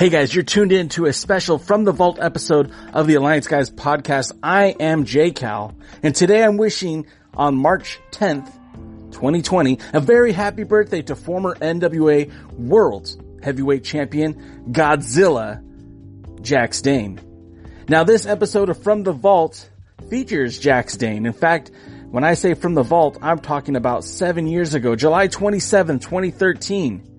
Hey guys, you're tuned in to a special From the Vault episode of the Alliance Guys podcast. I am J-Cal, and today I'm wishing on March 10th, 2020, a very happy birthday to former NWA World Heavyweight Champion Godzilla, Jax Dane. Now this episode of From the Vault features Jax Dane. In fact, when I say From the Vault, I'm talking about 7 years ago, July 27, 2013.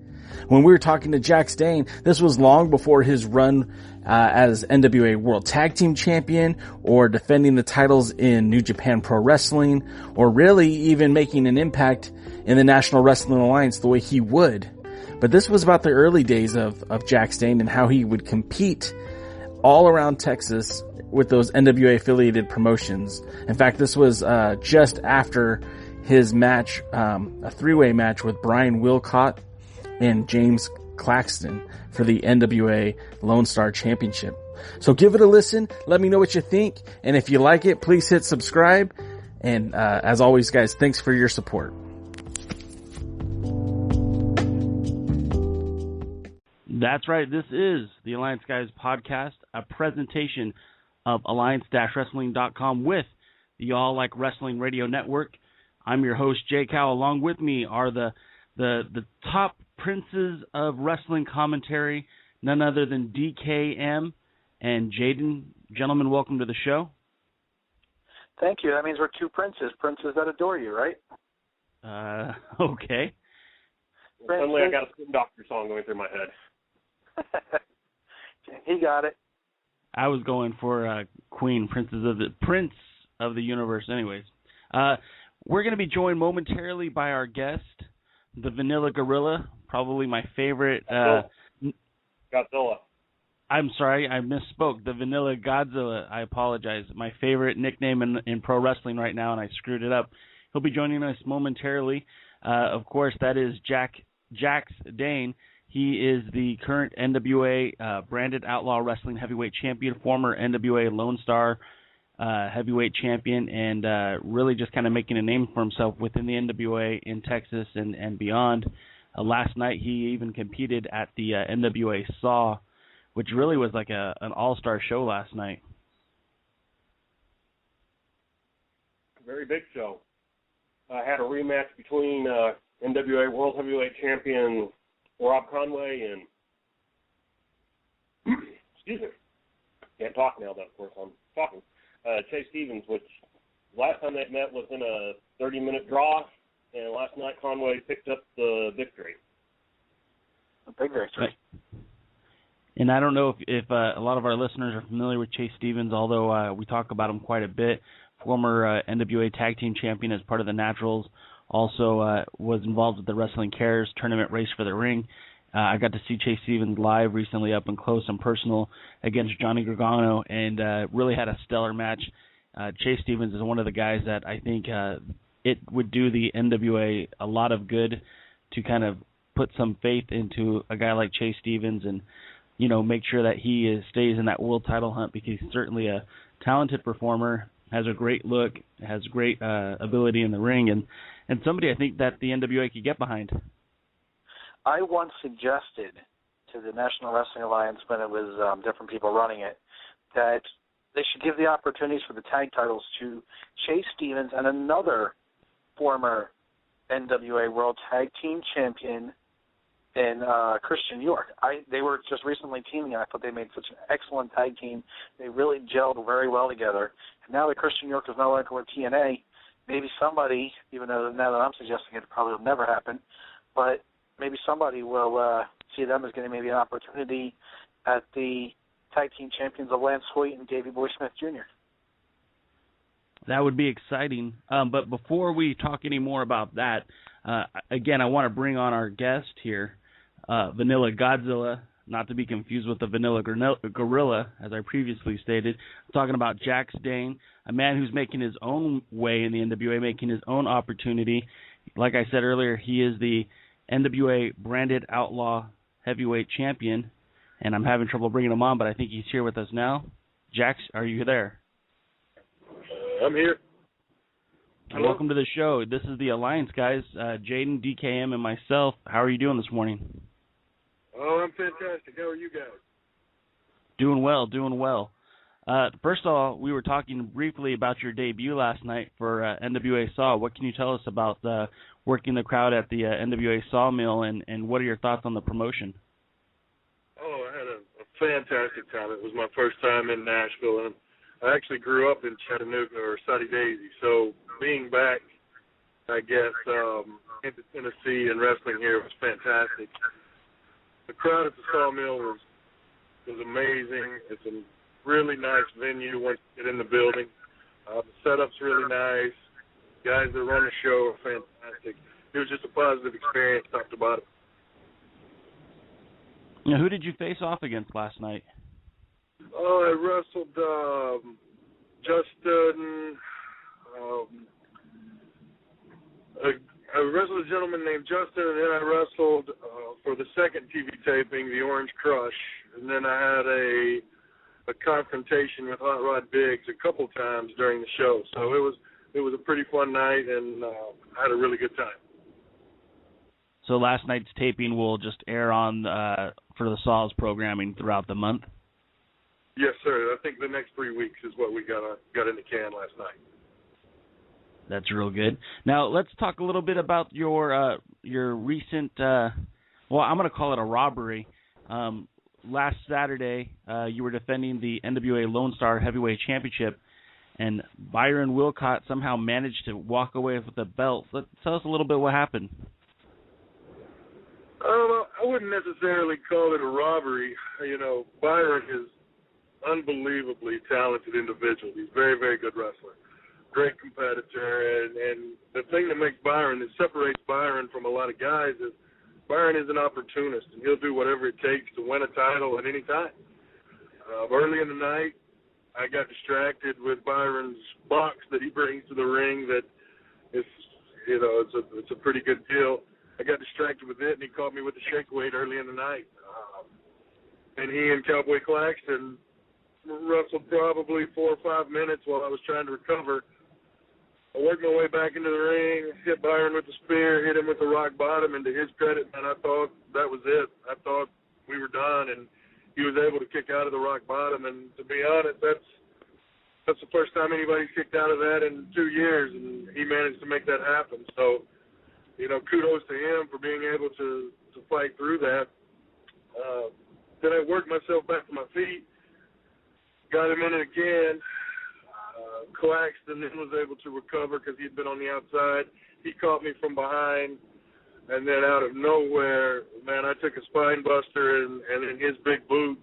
When we were talking to Jax Dane, this was long before his run as NWA World Tag Team Champion, or defending the titles in New Japan Pro Wrestling, or really even making an impact in the National Wrestling Alliance the way he would. But this was about the early days of Jax Dane and how he would compete all around Texas with those NWA affiliated promotions. In fact, this was just after his match, a three-way match with Brian Wilcott and James Claxton for the NWA Lone Star Championship. So give it a listen. Let me know what you think. And if you like it, please hit subscribe. And as always, guys, thanks for your support. That's right. This is the Alliance Guys podcast, a presentation of alliance-wrestling.com with the All Like Wrestling Radio Network. I'm your host, Jay Cow. Along with me are the top princes of wrestling commentary, none other than DKM and Jaden. Gentlemen, welcome to the show. Thank you. That means we're two princes that adore you, right? Okay. Suddenly I got a Spin Doctor song going through my head. He got it. I was going for Queen, Prince of the Universe. Anyways, we're going to be joined momentarily by our guest, the Vanilla Gorilla, probably my favorite. Godzilla. I'm sorry, I misspoke. The Vanilla Godzilla. I apologize. My favorite nickname in pro wrestling right now, and I screwed it up. He'll be joining us momentarily. Of course, that is Jax Dane. He is the current NWA Branded Outlaw Wrestling Heavyweight Champion, former NWA Lone Star Heavyweight Champion, and really just kind of making a name for himself within the NWA in Texas and beyond. Last night he even competed at the NWA SAW, which really was like an all-star show last night. Very big show. I had a rematch between NWA World Heavyweight Champion Rob Conway and excuse me, can't talk now, but of course I'm talking. Chase Stevens, which last time they met was in a 30-minute draw, and last night Conway picked up the victory. A big victory. And I don't know if a lot of our listeners are familiar with Chase Stevens, although we talk about him quite a bit. Former NWA Tag Team Champion as part of the Naturals. Also was involved with the Wrestling Cares tournament Race for the Ring. I got to see Chase Stevens live recently up and close and personal against Johnny Gargano, and really had a stellar match. Chase Stevens is one of the guys that I think it would do the NWA a lot of good to kind of put some faith into a guy like Chase Stevens and, you know, make sure that he stays in that world title hunt, because he's certainly a talented performer, has a great look, has great ability in the ring, and somebody I think that the NWA could get behind. I once suggested to the National Wrestling Alliance, when it was different people running it, that they should give the opportunities for the tag titles to Chase Stevens and another former NWA World Tag Team Champion in Christian York. They were just recently teaming, and I thought they made such an excellent tag team. They really gelled very well together. And now that Christian York is no longer with TNA, maybe somebody, even though now that I'm suggesting it probably will never happen, but maybe somebody will see them as getting maybe an opportunity at the Tag Team Champions of Lance Hoyt and Davey Boy Smith Jr. That would be exciting. But before we talk any more about that, again, I want to bring on our guest here, Vanilla Godzilla, not to be confused with the Vanilla Gorilla, as I previously stated. I'm talking about Jax Dane, a man who's making his own way in the NWA, making his own opportunity. Like I said earlier, he is the NWA Branded Outlaw Heavyweight Champion, and I'm having trouble bringing him on, but I think he's here with us now. Jax, are you there? I'm here. Hello. Welcome to the show. This is the Alliance Guys, Jaden, DKM, and myself. How are you doing this morning? Oh, I'm fantastic. How are you guys? Doing well, doing well. First of all, we were talking briefly about your debut last night for NWA Saw. What can you tell us about working the crowd at the NWA Sawmill, and what are your thoughts on the promotion? Oh, I had a fantastic time. It was my first time in Nashville, and I actually grew up in Chattanooga or Soddy Daisy, so being back, I guess, into Tennessee and wrestling here was fantastic. The crowd at the Sawmill was amazing. It's a really nice venue once you get in the building. The setup's really nice. Guys that run the show are fantastic. It was just a positive experience top to bottom. Now, who did you face off against last night? Oh, I wrestled Justin. I wrestled a gentleman named Justin, and then I wrestled for the second TV taping, the Orange Crush, and then I had a confrontation with Hot Rod Biggs a couple times during the show. So it was a pretty fun night, and I had a really good time. So last night's taping will just air on for the Saw's programming throughout the month? Yes, sir. I think the next 3 weeks is what we got in the can last night. That's real good. Now let's talk a little bit about your recent. Well, I'm going to call it a robbery. Last Saturday, you were defending the NWA Lone Star Heavyweight Championship, and Byron Wilcott somehow managed to walk away with the belt. Tell us a little bit what happened. I wouldn't necessarily call it a robbery. You know, Byron is unbelievably talented individual. He's a very, very good wrestler, great competitor, and the thing that makes Byron, that separates Byron from a lot of guys, is Byron is an opportunist, and he'll do whatever it takes to win a title at any time. Early in the night, I got distracted with Byron's box that he brings to the ring. That is, you know, it's a pretty good deal. I got distracted with it, and he caught me with the shake weight early in the night. And he and Cowboy Claxton wrestled probably 4 or 5 minutes while I was trying to recover. I worked my way back into the ring, hit Byron with the spear, hit him with the rock bottom, and to his credit, man, I thought that was it. I thought we were done, and he was able to kick out of the rock bottom. And to be honest, that's the first time anybody's kicked out of that in 2 years, and he managed to make that happen. So, you know, kudos to him for being able to fight through that. Then I worked myself back to my feet, got him in it again. Claxton then was able to recover because he'd been on the outside. He caught me from behind, and then out of nowhere, man, I took a spine buster and then his big boot.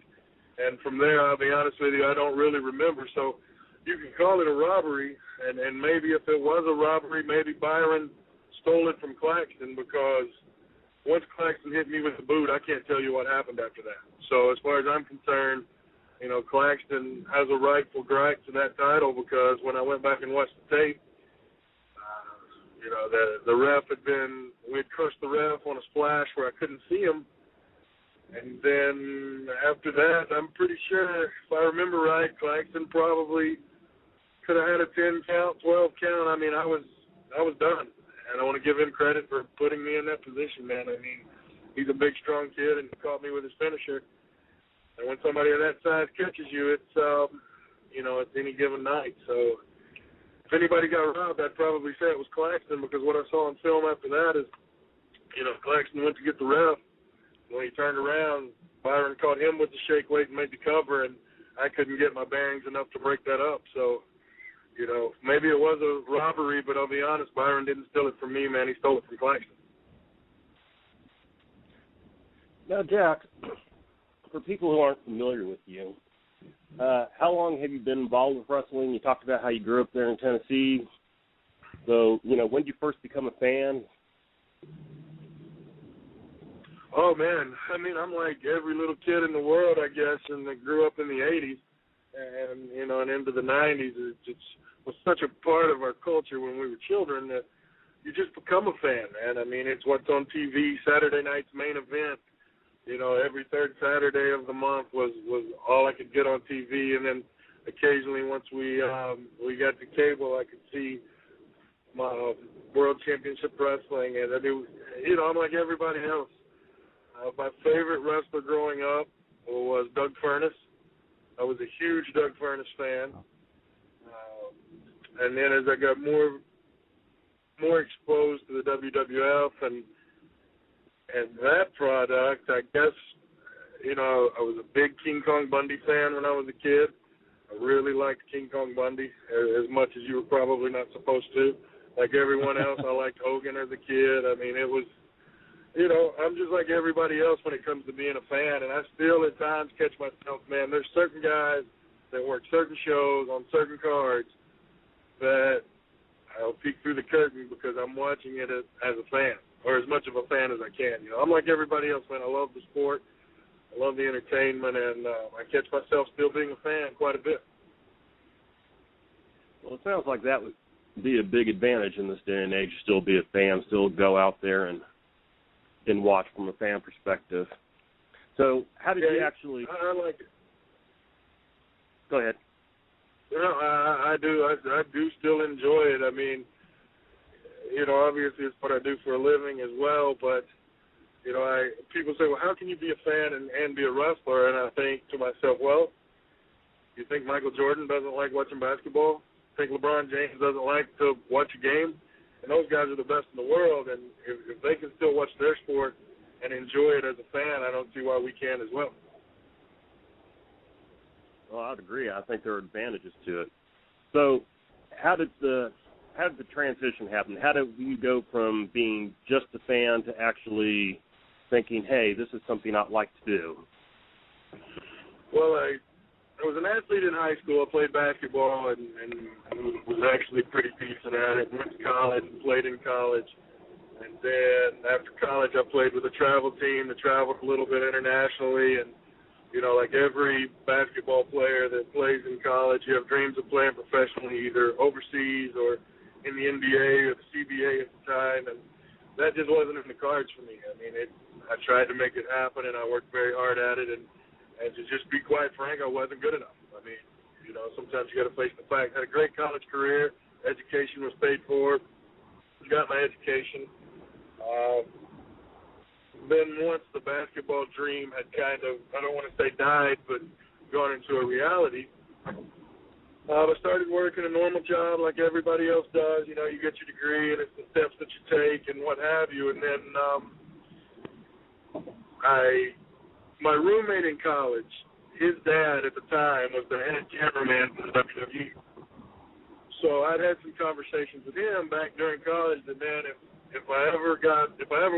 And from there, I'll be honest with you, I don't really remember. So you can call it a robbery, and maybe if it was a robbery, maybe Byron stole it from Claxton, because once Claxton hit me with the boot, I can't tell you what happened after that. So as far as I'm concerned, you know, Claxton has a rightful right to that title, because when I went back and watched the tape, you know, the ref we'd crushed the ref on a splash where I couldn't see him. And then after that, I'm pretty sure, if I remember right, Claxton probably could have had a 10 count, 12 count. I mean, I was done. And I want to give him credit for putting me in that position, man. I mean, he's a big, strong kid, and he caught me with his finisher. And when somebody of that size catches you, it's, you know, it's any given night. So if anybody got robbed, I'd probably say it was Claxton, because what I saw on film after that is, you know, Claxton went to get the ref. When he turned around, Byron caught him with the shake weight and made the cover, and I couldn't get my bearings enough to break that up. So, you know, maybe it was a robbery, but I'll be honest, Byron didn't steal it from me, man. He stole it from Claxton. Now, Jax, for people who aren't familiar with you, how long have you been involved with wrestling? You talked about how you grew up there in Tennessee. So, you know, when did you first become a fan? Oh, man. I mean, I'm like every little kid in the world, I guess, and I grew up in the 80s. And, you know, and into the 90s, it was such a part of our culture when we were children that you just become a fan, man. I mean, it's what's on TV. Saturday night's main event, you know, every third Saturday of the month was all I could get on TV. And then occasionally once we got to cable, I could see my World Championship Wrestling. And I mean, you know, I'm like everybody else. My favorite wrestler growing up was Doug Furness. I was a huge Doug Furnas fan. And then as I got more exposed to the WWF and that product, I guess, you know, I was a big King Kong Bundy fan when I was a kid. I really liked King Kong Bundy as much as you were probably not supposed to. Like everyone else, I liked Hogan as a kid. I mean, it was, you know, I'm just like everybody else when it comes to being a fan, and I still at times catch myself, man, there's certain guys that work certain shows on certain cards that I'll peek through the curtain because I'm watching it as a fan, or as much of a fan as I can. You know, I'm like everybody else, man. I love the sport. I love the entertainment, and I catch myself still being a fan quite a bit. Well, it sounds like that would be a big advantage in this day and age, still be a fan, still go out there and watch from a fan perspective. So how did you actually... I like it. Go ahead. You know, I do still enjoy it. I mean, you know, obviously it's what I do for a living as well, but, you know, people say, well, how can you be a fan and be a wrestler? And I think to myself, well, you think Michael Jordan doesn't like watching basketball? Think LeBron James doesn't like to watch a game? And those guys are the best in the world, and if they can still watch their sport and enjoy it as a fan, I don't see why we can as well. Well, I'd agree. I think there are advantages to it. So how did the transition happen? How did you go from being just a fan to actually thinking, hey, this is something I'd like to do? Well, I was an athlete in high school. I played basketball and was actually pretty decent at it. Went to college and played in college. And then after college, I played with a travel team that traveled a little bit internationally. And, you know, like every basketball player that plays in college, you have dreams of playing professionally, either overseas or in the NBA or the CBA at the time. And that just wasn't in the cards for me. I mean, I tried to make it happen, and I worked very hard at it. And to just be quite frank, I wasn't good enough. I mean, you know, sometimes you got to face the fact. I had a great college career. Education was paid for. Got my education. Then once the basketball dream had kind of, I don't want to say died, but gone into a reality, I started working a normal job like everybody else does. You know, you get your degree, and it's the steps that you take and what have you. And then my roommate in college, his dad at the time was the head cameraman for the WWE. So I'd had some conversations with him back during college that, man, if I ever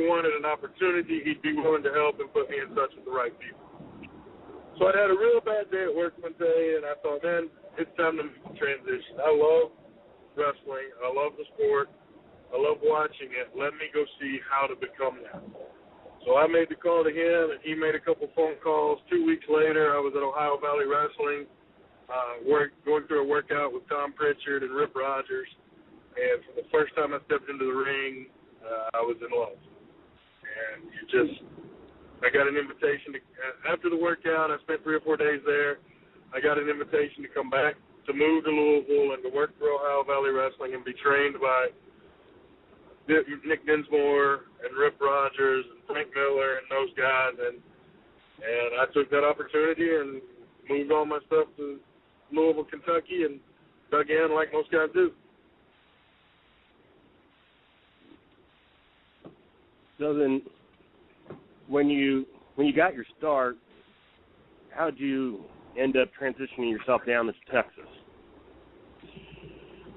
wanted an opportunity, he'd be willing to help and put me in touch with the right people. So I'd had a real bad day at work one day, and I thought, man, it's time to make the transition. I love wrestling. I love the sport. I love watching it. Let me go see how to become that. So I made the call to him, and he made a couple phone calls. 2 weeks later, I was at Ohio Valley Wrestling, going through a workout with Tom Pritchard and Rip Rogers. And for the first time I stepped into the ring, I was in love. And I got an invitation after the workout. I spent 3 or 4 days there. I got an invitation to come back, to move to Louisville and to work for Ohio Valley Wrestling and be trained by Nick Dinsmore and Rip Rogers and Frank Miller and those guys, and I took that opportunity and moved all my stuff to Louisville, Kentucky, and dug in like most guys do. So then, when you got your start, how did you end up transitioning yourself down to Texas?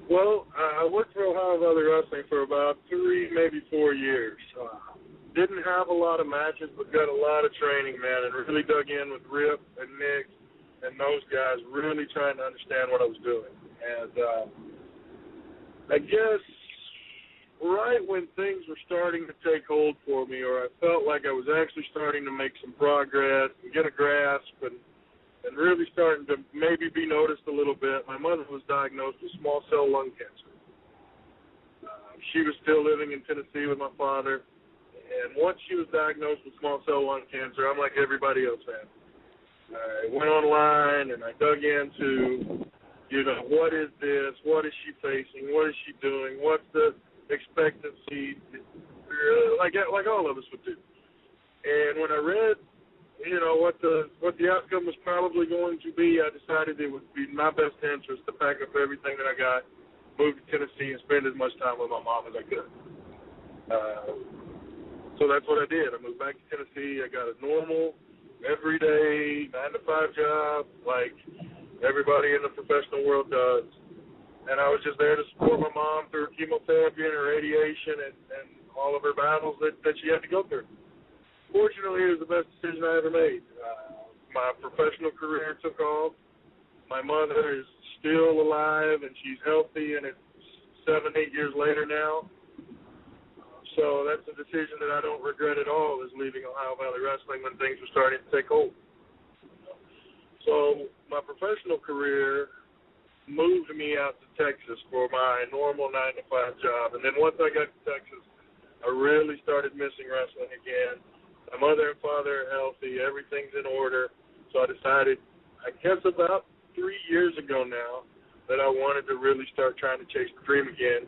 Well, I worked for Ohio Valley Wrestling for about 3, maybe 4 years. Didn't have a lot of matches, but got a lot of training, man, and really dug in with Rip and Nick and those guys, really trying to understand what I was doing. And I guess right when things were starting to take hold for me, or I felt like I was actually starting to make some progress and get a grasp and really starting to maybe be noticed a little bit, my mother was diagnosed with small cell lung cancer. She was still living in Tennessee with my father, and once she was diagnosed with small cell lung cancer, I'm like everybody else, man. I went online and I dug into, you know, what is this? What is she facing? What is she doing? What's the expectancy? Like all of us would do. And when I read what the outcome was probably going to be, I decided it would be in my best interest to pack up everything that I got, move to Tennessee, and spend as much time with my mom as I could. So that's what I did. I moved back to Tennessee. I got a normal, everyday, 9-to-5 job like everybody in the professional world does. And I was just there to support my mom through chemotherapy and her radiation and all of her battles that she had to go through. Fortunately, it was the best decision I ever made. My professional career took off. My mother is still alive, and she's healthy, and it's 7-8 years later now. So that's a decision that I don't regret at all, is leaving Ohio Valley Wrestling when things were starting to take hold. So my professional career moved me out to Texas for my normal 9-to-5 job. And then once I got to Texas, I really started missing wrestling again. My mother and father are healthy. Everything's in order. So I decided, I guess about 3 years ago now, that I wanted to really start trying to chase the dream again.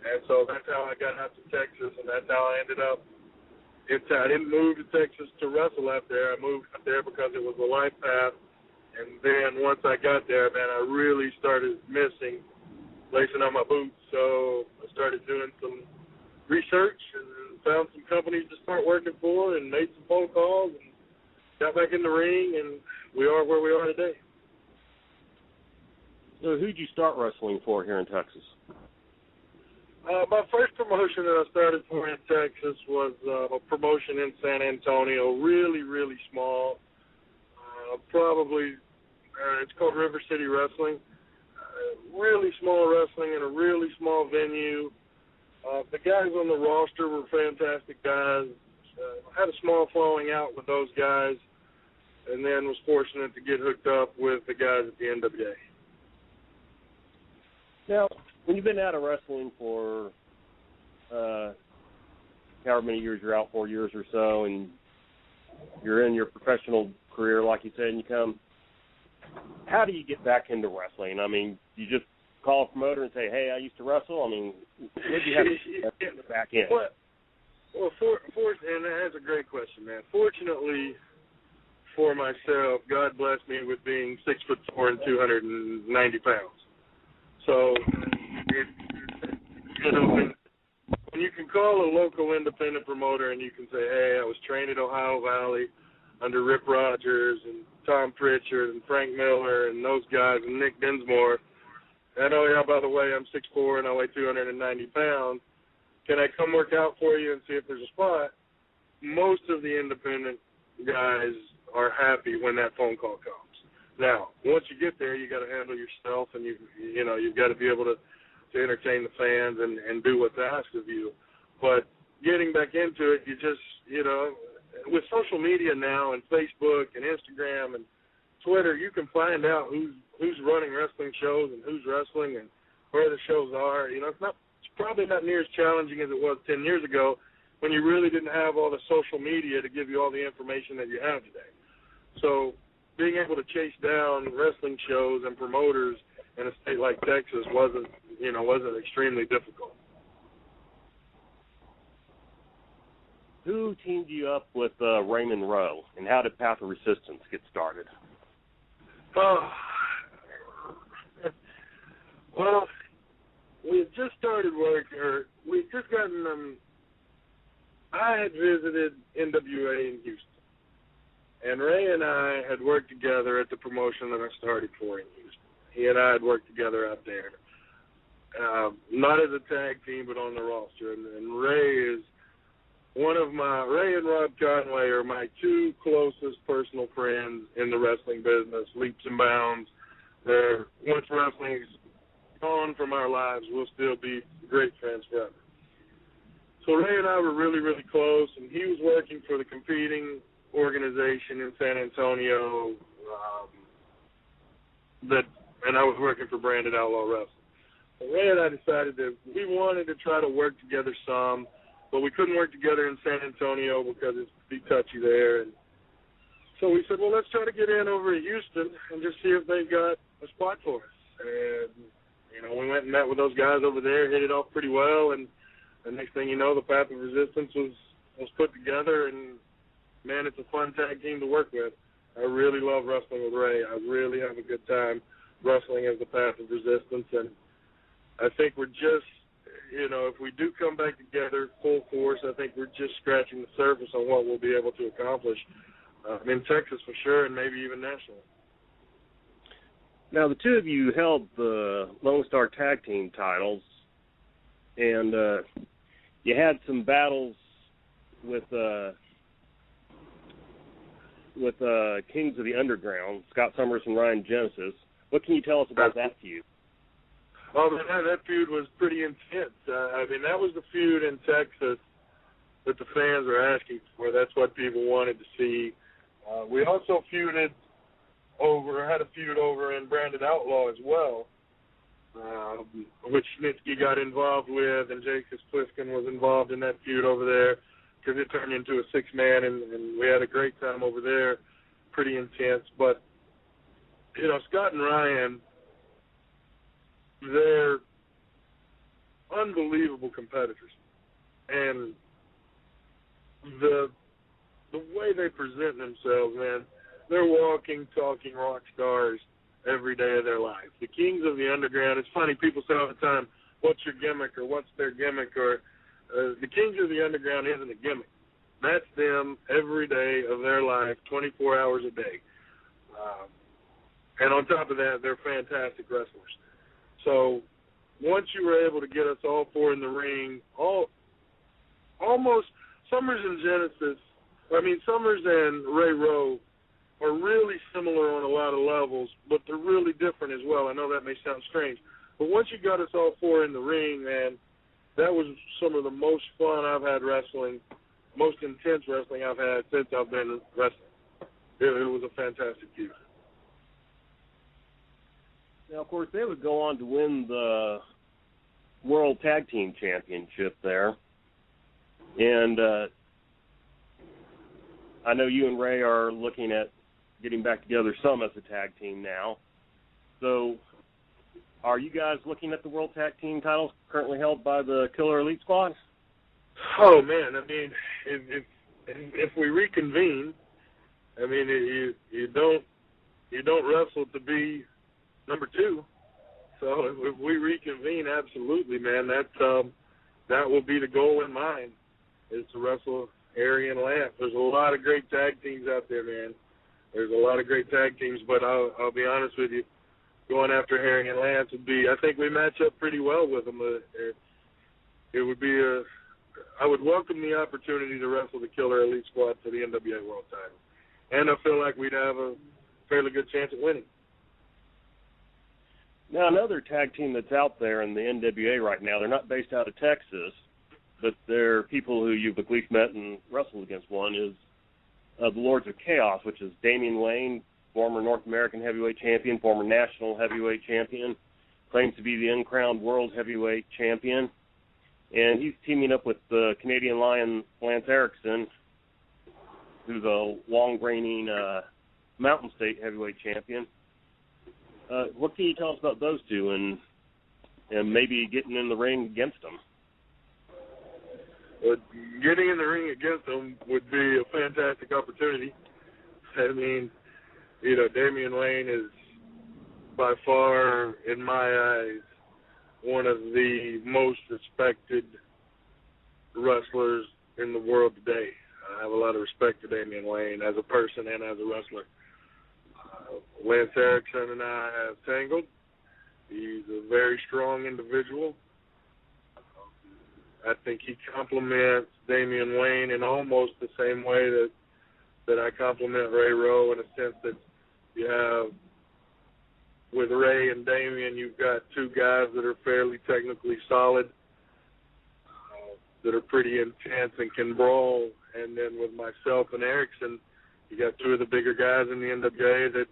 And so that's how I got out to Texas, and that's how I ended up. I didn't move to Texas to wrestle out there. I moved out there because it was a life path. And then once I got there, man, I really started missing lacing on my boots. So I started doing some research and found some companies to start working for and made some phone calls and got back in the ring, and we are where we are today. So who'd you start wrestling for here in Texas? My first promotion that I started for in Texas was a promotion in San Antonio, really, really small. It's called River City Wrestling. Really small wrestling in a really small venue. The guys on the roster were fantastic guys. Had a small falling out with those guys, and then was fortunate to get hooked up with the guys at the NWA. Now, when you've been out of wrestling for however many years you're out, 4 years or so, and you're in your professional career, like you said, and you come, how do you get back into wrestling? I mean, you just call a promoter and say, hey, I used to wrestle? I mean, what do you have to get back in? Well, and that's a great question, man. Fortunately for myself, God blessed me with being 6'4" and 290 pounds. So, when you can call a local independent promoter and you can say, hey, I was trained at Ohio Valley under Rip Rogers and Tom Pritchard and Frank Miller and those guys and Nick Dinsmore, and oh, yeah, by the way, I'm 6'4" and I weigh 290 pounds. Can I come work out for you and see if there's a spot? Most of the independent guys are happy when that phone call comes. Now, once you get there, you got to handle yourself, and you've got to be able to entertain the fans and do what's asked of you. But getting back into it, you just, with social media now and Facebook and Instagram and Twitter, you can find out who's running wrestling shows and who's wrestling and where the shows are. It's probably not near as challenging as it was 10 years ago when you really didn't have all the social media to give you all the information that you have today. So being able to chase down wrestling shows and promoters in a state like Texas wasn't extremely difficult. Who teamed you up with Raymond Rowe, and how did Path of Resistance get started? Well, we had just started work, or we had just gotten I had visited NWA in Houston, and Ray and I had worked together at the promotion that I started for in Houston. He and I had worked together out there, not as a tag team, but on the roster. And Ray is Ray and Rob Conway are my two closest personal friends in the wrestling business, leaps and bounds. Once wrestling's gone from our lives, we'll still be great friends forever. So Ray and I were really, really close, and he was working for the competing organization in San Antonio, and I was working for Branded Outlaw Wrestling. So Ray and I decided that we wanted to try to work together some, but we couldn't work together in San Antonio because it's pretty touchy there. And so we said, well, let's try to get in over at Houston and just see if they've got a spot for us. And, we went and met with those guys over there, hit it off pretty well, and the next thing you know, the Path of Resistance was put together, and man, it's a fun tag team to work with. I really love wrestling with Ray. I really have a good time wrestling as the Path of Resistance, and I think we're just, if we do come back together full force, I think we're just scratching the surface on what we'll be able to accomplish in Texas for sure, and maybe even nationally. Now, the two of you held the Lone Star Tag Team titles, and you had some battles with Kings of the Underground, Scott Summers and Ryan Genesis. What can you tell us about that feud? Oh, man, that feud was pretty intense. That was the feud in Texas that the fans are asking for. That's what people wanted to see. We also had a feud over in Branded Outlaw as well, which Snitsky got involved with, and Jason Pliskin was involved in that feud over there because it turned into a six-man, and we had a great time over there, pretty intense. But, Scott and Ryan, they're unbelievable competitors. And the way they present themselves, man, they're walking, talking rock stars every day of their life. The Kings of the Underground, it's funny, people say all the time, what's your gimmick or what's their gimmick? Or the Kings of the Underground isn't a gimmick. That's them every day of their life, 24 hours a day. And on top of that, they're fantastic wrestlers. So once you were able to get us all four in the ring, almost Summers and Summers and Ray Rowe are really similar on a lot of levels, but they're really different as well. I know that may sound strange. But once you got us all four in the ring, man, that was some of the most fun I've had wrestling, most intense wrestling I've had since I've been wrestling. It was a fantastic feud. Now, of course, they would go on to win the World Tag Team Championship there. And I know you and Ray are looking at getting back together some as a tag team now. So are you guys looking at the World Tag Team titles currently held by the Killer Elite Squad? Oh, man, if we reconvene, you don't wrestle to be number two. So if we reconvene, absolutely, man, that will be the goal in mind, is to wrestle Harry and Lance. There's a lot of great tag teams out there, man. There's a lot of great tag teams, but I'll be honest with you, going after Harry and Lance I think we match up pretty well with them. It would be I would welcome the opportunity to wrestle the Killer Elite Squad for the NWA World title. And I feel like we'd have a fairly good chance at winning. Now, another tag team that's out there in the NWA right now, they're not based out of Texas, but they're people who you've at least met and wrestled against. One is the Lords of Chaos, which is Damian Wayne, former North American heavyweight champion, former national heavyweight champion, claims to be the uncrowned world heavyweight champion. And he's teaming up with the Canadian Lion Lance Erickson, who's a long-reigning Mountain State heavyweight champion. What can you tell us about those two and maybe getting in the ring against them? Well, getting in the ring against them would be a fantastic opportunity. Damian Wayne is by far, in my eyes, one of the most respected wrestlers in the world today. I have a lot of respect for Damian Wayne as a person and as a wrestler. Lance Erickson and I have tangled. He's a very strong individual. I think he compliments Damian Wayne in almost the same way that I compliment Ray Rowe, in a sense that you have with Ray and Damian, you've got two guys that are fairly technically solid, that are pretty intense and can brawl. And then with myself and Erickson, you got two of the bigger guys in the NWA that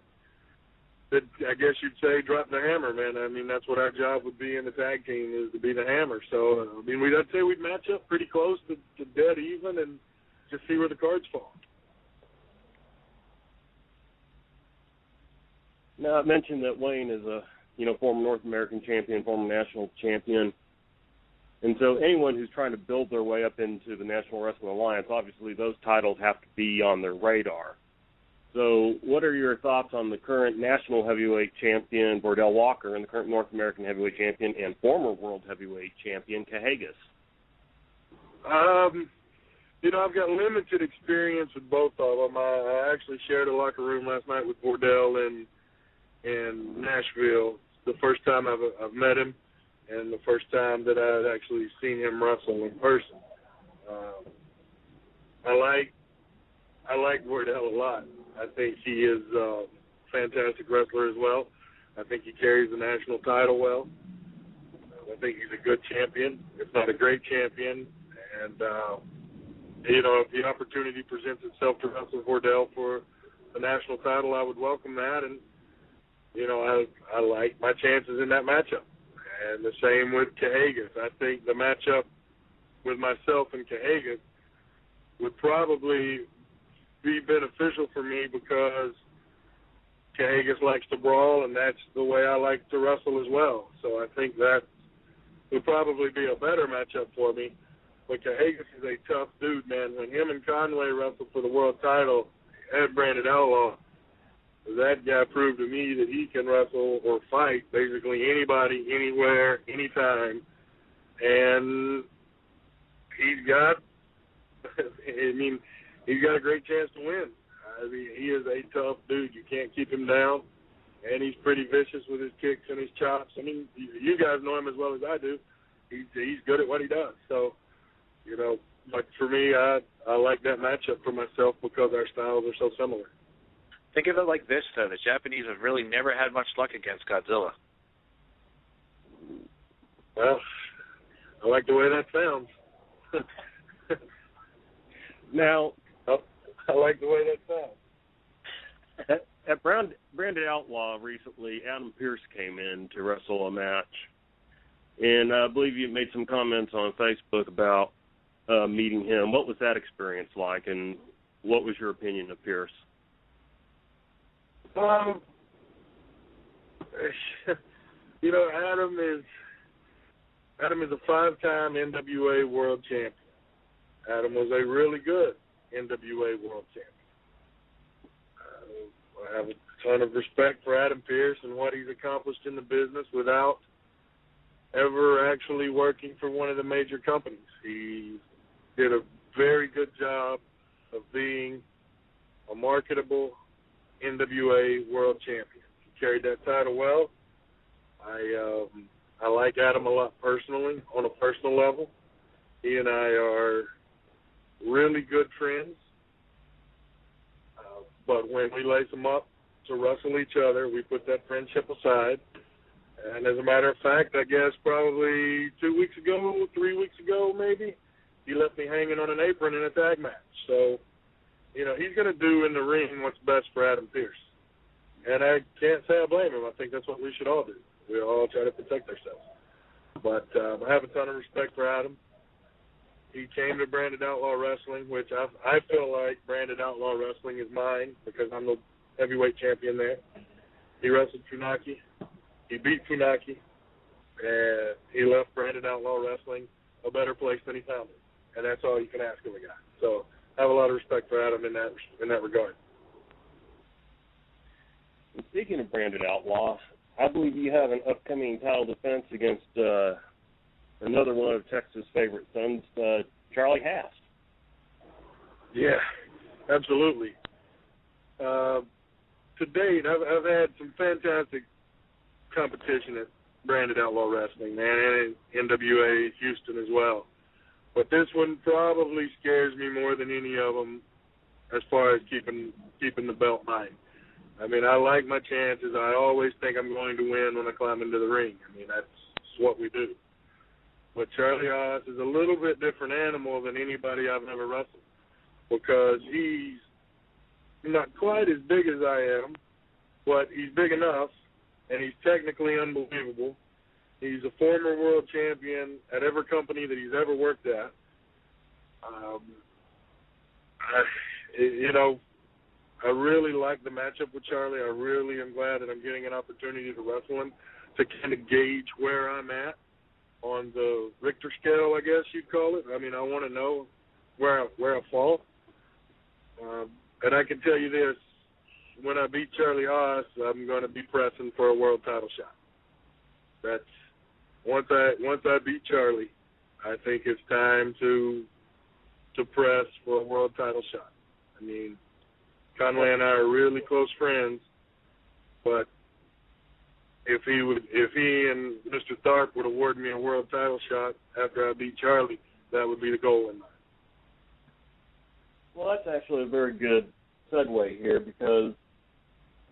I guess you'd say drop the hammer, man. That's what our job would be in the tag team, is to be the hammer. So, I'd say we'd match up pretty close to dead even and just see where the cards fall. Now, I mentioned that Wayne is a former North American champion, former national champion. And so anyone who's trying to build their way up into the National Wrestling Alliance, obviously those titles have to be on their radar. So what are your thoughts on the current national heavyweight champion, Bordell Walker, and the current North American heavyweight champion and former world heavyweight champion, Cahagas? I've got limited experience with both of them. I actually shared a locker room last night with Bordell in Nashville. The first time I've met him, and the first time that I had actually seen him wrestle in person. I like Bordell a lot. I think he is a fantastic wrestler as well. I think he carries the national title well. I think he's a good champion, if not a great champion. And, if the opportunity presents itself to wrestle Bordell for the national title, I would welcome that. And, I like my chances in that matchup. And the same with Cahagas. I think the matchup with myself and Cahagas would probably be beneficial for me because Cahagas likes to brawl, and that's the way I like to wrestle as well. So I think that would probably be a better matchup for me. But Cahagas is a tough dude, man. When him and Conway wrestled for the world title at Branded Outlaw, that guy proved to me that he can wrestle or fight basically anybody, anywhere, anytime. And he's got a great chance to win. He is a tough dude. You can't keep him down. And he's pretty vicious with his kicks and his chops. You guys know him as well as I do. He's good at what he does. So, but for me, I like that matchup for myself because our styles are so similar. Think of it like this, though. The Japanese have really never had much luck against Godzilla. Well, I like the way that sounds. Now, I like the way that sounds. At Branded Outlaw recently, Adam Pearce came in to wrestle a match. And I believe you made some comments on Facebook about meeting him. What was that experience like, and what was your opinion of Pearce? Adam is a 5-time NWA world champion. Adam was a really good NWA world champion. I have a ton of respect for Adam Pearce and what he's accomplished in the business without ever actually working for one of the major companies. He did a very good job of being a marketable NWA world champion. He carried that title well. I like Adam a lot personally, on a personal level. He and I are really good friends. But when we lace them up to wrestle each other, we put that friendship aside. And as a matter of fact, I guess probably 3 weeks ago maybe, he left me hanging on an apron in a tag match. So, he's going to do in the ring what's best for Adam Pearce. And I can't say I blame him. I think that's what we should all do. We all try to protect ourselves. But I have a ton of respect for Adam. He came to Branded Outlaw Wrestling, which I feel like Branded Outlaw Wrestling is mine because I'm the heavyweight champion there. He wrestled Funaki. He beat Funaki. And he left Branded Outlaw Wrestling a better place than he found it. And that's all you can ask of a guy. So I have a lot of respect for Adam in that regard. And speaking of Branded Outlaw, I believe you have an upcoming title defense against another one of Texas' favorite sons, Charlie Haas. Yeah, absolutely. To date, I've had some fantastic competition at Branded Outlaw Wrestling, man, and NWA Houston as well. But this one probably scares me more than any of them as far as keeping the belt mine. I like my chances. I always think I'm going to win when I climb into the ring. That's what we do. But Charlie Haas is a little bit different animal than anybody I've ever wrestled because he's not quite as big as I am, but he's big enough, and he's technically unbelievable. He's a former world champion at every company that he's ever worked at. I really like the matchup with Charlie. I really am glad that I'm getting an opportunity to wrestle him to kind of gauge where I'm at. on the Richter scale, I guess you'd call it. I mean, I want to know where I fall. And I can tell you this, when I beat Charlie Haas, I'm going to be pressing for a world title shot. That's once I beat Charlie, I think it's time to press for a world title shot. I mean, Conway and I are really close friends, but if he and Mr. Tharp would award me a world title shot after I beat Charlie, that would be the goal in mind. Well, that's actually a very good segue here, because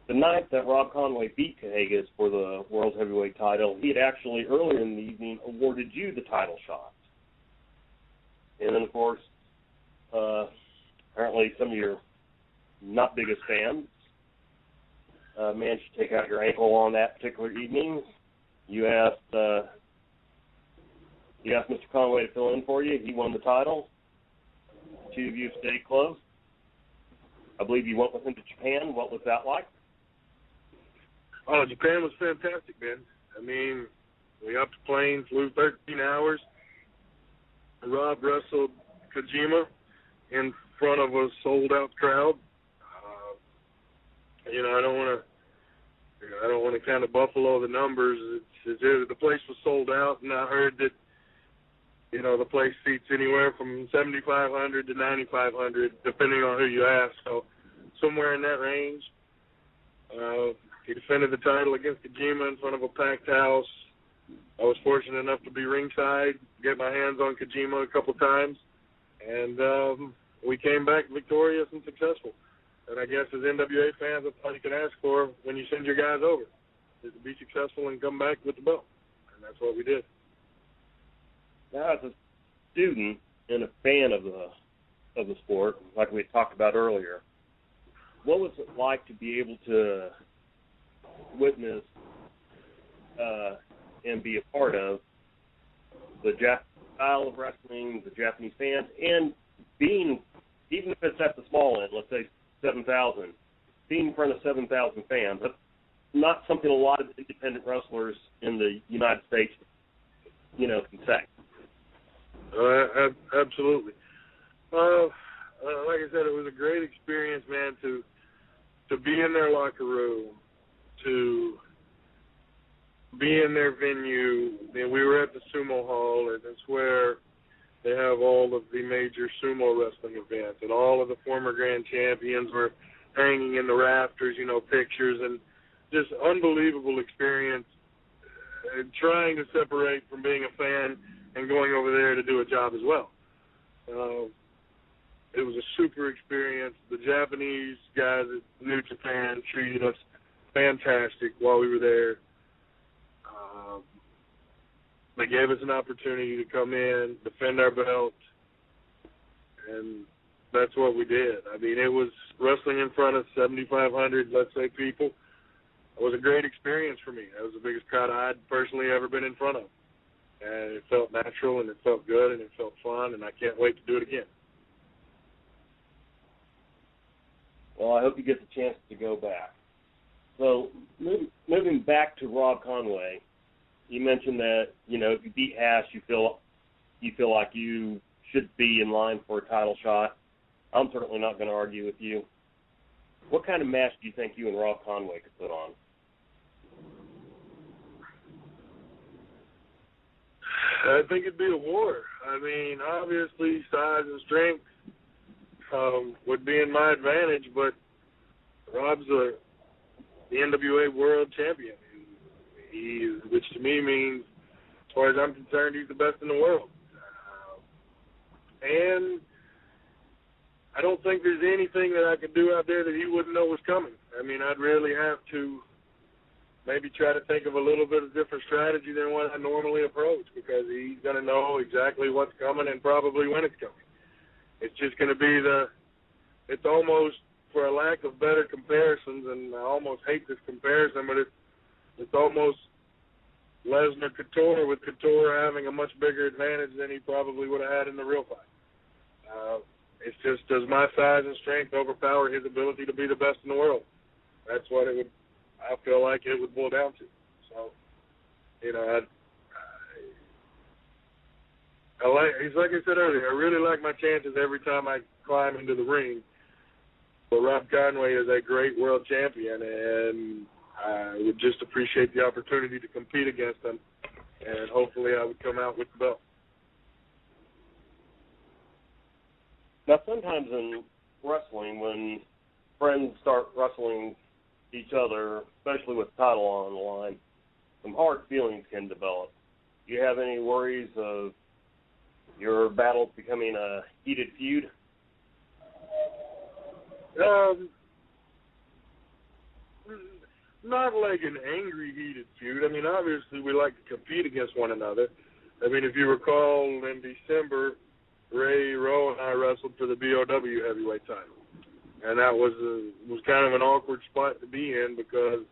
the night that Rob Conway beat Cahagas for the World Heavyweight title, he had actually, earlier in the evening, awarded you the title shot. And then, of course, apparently some of your not biggest fans managed to take out your ankle on that particular evening. You asked Mr. Conway to fill in for you. He won the title. The two of you stayed close. I believe you went with him to Japan. What was that like? Oh, Japan was fantastic, man. I mean, we upped the plane, flew 13 hours. Rob wrestled Kojima in front of a sold-out crowd. I don't want to kind of buffalo the numbers. The place was sold out, and I heard that, the place seats anywhere from 7,500 to 9,500, depending on who you ask. So somewhere in that range. He defended the title against Kojima in front of a packed house. I was fortunate enough to be ringside, get my hands on Kojima a couple times, and we came back victorious and successful. And I guess as NWA fans, that's all you can ask for when you send your guys over, is to be successful and come back with the belt. And that's what we did. Now, as a student and a fan of the sport, like we had talked about earlier, what was it like to be able to witness and be a part of the Japanese style of wrestling, the Japanese fans, and being, even if it's at the small end, let's say 7,000, being in front of 7,000 fans, that's not something a lot of independent wrestlers in the United States, can say. Absolutely. Like I said, it was a great experience, man, to be in their locker room, to be in their venue. And we were at the Sumo Hall, and it's where they have all of the major sumo wrestling events, and all of the former grand champions were hanging in the rafters, pictures, and just unbelievable experience, trying to separate from being a fan and going over there to do a job as well. It was a super experience. The Japanese guys at New Japan treated us fantastic while we were there. They gave us an opportunity to come in, defend our belt, and that's what we did. I mean, it was wrestling in front of 7,500, let's say, people. It was a great experience for me. That was the biggest crowd I'd personally ever been in front of. And it felt natural, and it felt good, and it felt fun, and I can't wait to do it again. Well, I hope you get the chance to go back. So, moving back to Rob Conway, you mentioned that, if you beat Haas, you feel like you should be in line for a title shot. I'm certainly not going to argue with you. What kind of match do you think you and Rob Conway could put on? I think it'd be a war. I mean, obviously, size and strength would be in my advantage, but Rob's the NWA World Champion, which to me means, as far as I'm concerned, he's the best in the world. And I don't think there's anything that I could do out there that he wouldn't know was coming. I mean, I'd really have to maybe try to think of a little bit of different strategy than what I normally approach, because he's going to know exactly what's coming and probably when it's coming. It's just going to be it's almost, for a lack of better comparisons, and I almost hate this comparison, but it's almost Lesnar Couture, with Couture having a much bigger advantage than he probably would have had in the real fight. It's just, does my size and strength overpower his ability to be the best in the world? That's what I feel like it would boil down to. So, It's like I said earlier, I really like my chances every time I climb into the ring. But Rob Conway is a great world champion, and I would just appreciate the opportunity to compete against him, and hopefully I would come out with the belt. Now, sometimes in wrestling, when friends start wrestling each other, especially with the title on the line, some hard feelings can develop. Do you have any worries of your battles becoming a heated feud? Not like an angry, heated feud. I mean, obviously we like to compete against one another. I mean, if you recall, in December, Rowe and I wrestled for the BOW heavyweight title. And that was kind of an awkward spot to be in because,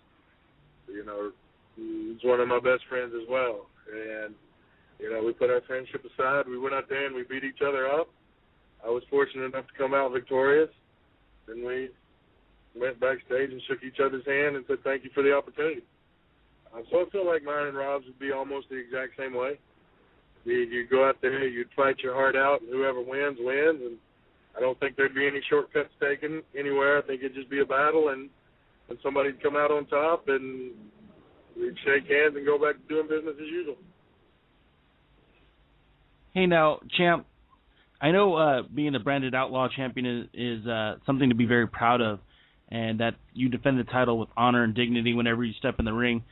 you know, he's one of my best friends as well. And, you know, we put our friendship aside. We went out there and we beat each other up. I was fortunate enough to come out victorious. And we went backstage and shook each other's hand and said thank you for the opportunity. So I feel like mine and Rob's would be almost the exact same way. You go out there, you'd fight your heart out, and whoever wins, wins. And I don't think there'd be any shortcuts taken anywhere. I think it'd just be a battle, and somebody'd come out on top, and we'd shake hands and go back to doing business as usual. Hey, now, champ, I know being the branded outlaw champion is something to be very proud of, and that you defend the title with honor and dignity whenever you step in the ring.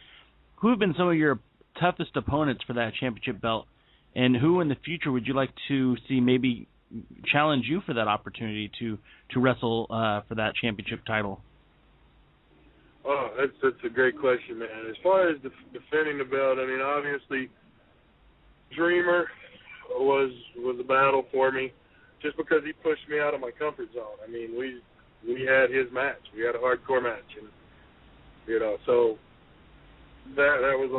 Who have been some of your toughest opponents for that championship belt, and who in the future would you like to see maybe challenge you for that opportunity to wrestle for that championship title? Oh, that's a great question, man. As far as defending the belt, I mean, obviously, Dreamer was a battle for me, just because he pushed me out of my comfort zone. I mean, we had his match, we had a hardcore match, and you know, so that was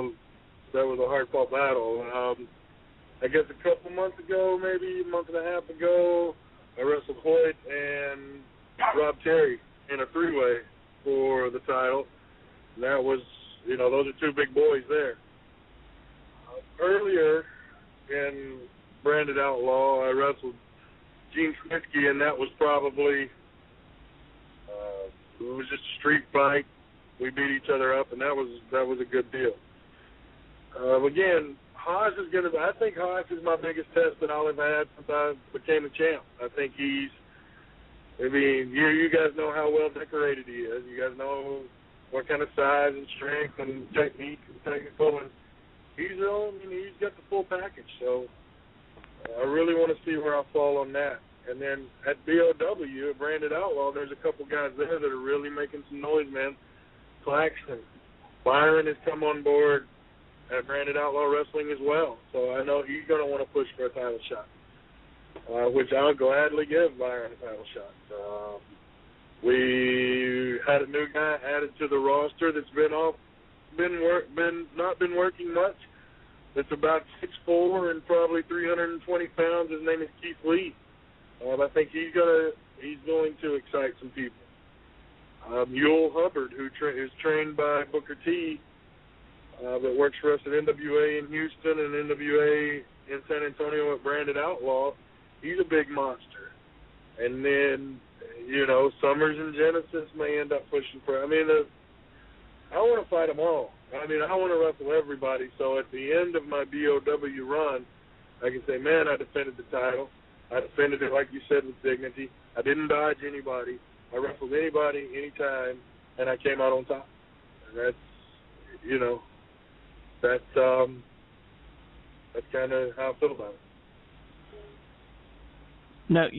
a hard fought battle. I guess a couple months ago, maybe a month and a half ago, I wrestled Hoyt and Rob Terry in a three-way for the title. And that was, you know, those are two big boys there. Earlier in Branded Outlaw, I wrestled Gene Snitsky, and that was probably, it was just a street fight. We beat each other up, and that was a good deal. Again, Haas is I think Haas is my biggest test that I'll have had since I became a champ. I think you guys know how well decorated he is. You guys know what kind of size and strength and technique and technical, and he's got the full package. So I really want to see where I fall on that. And then at BOW, at Branded Outlaw, there's a couple guys there that are really making some noise, man. Claxton, Byron has come on board at Branded Outlaw Wrestling as well. So I know he's going to want to push for a title shot, which I'll gladly give Byron a title shot. We had a new guy added to the roster that's not been working much. That's about 6'4" and probably 320 pounds. His name is Keith Lee. I think he's going to excite some people. Yul Hubbard, who is trained by Booker T, that works for us at NWA in Houston and NWA in San Antonio at Branded Outlaw. He's a big monster. And then, you know, Summers and Genesis may end up pushing for. I mean, I want to fight them all. I mean, I want to wrestle everybody. So at the end of my BOW run, I can say, man, I defended the title. I defended it, like you said, with dignity. I didn't dodge anybody. I wrestled anybody, anytime, and I came out on top. And that's, you know, that's kind of how I feel about it. Now,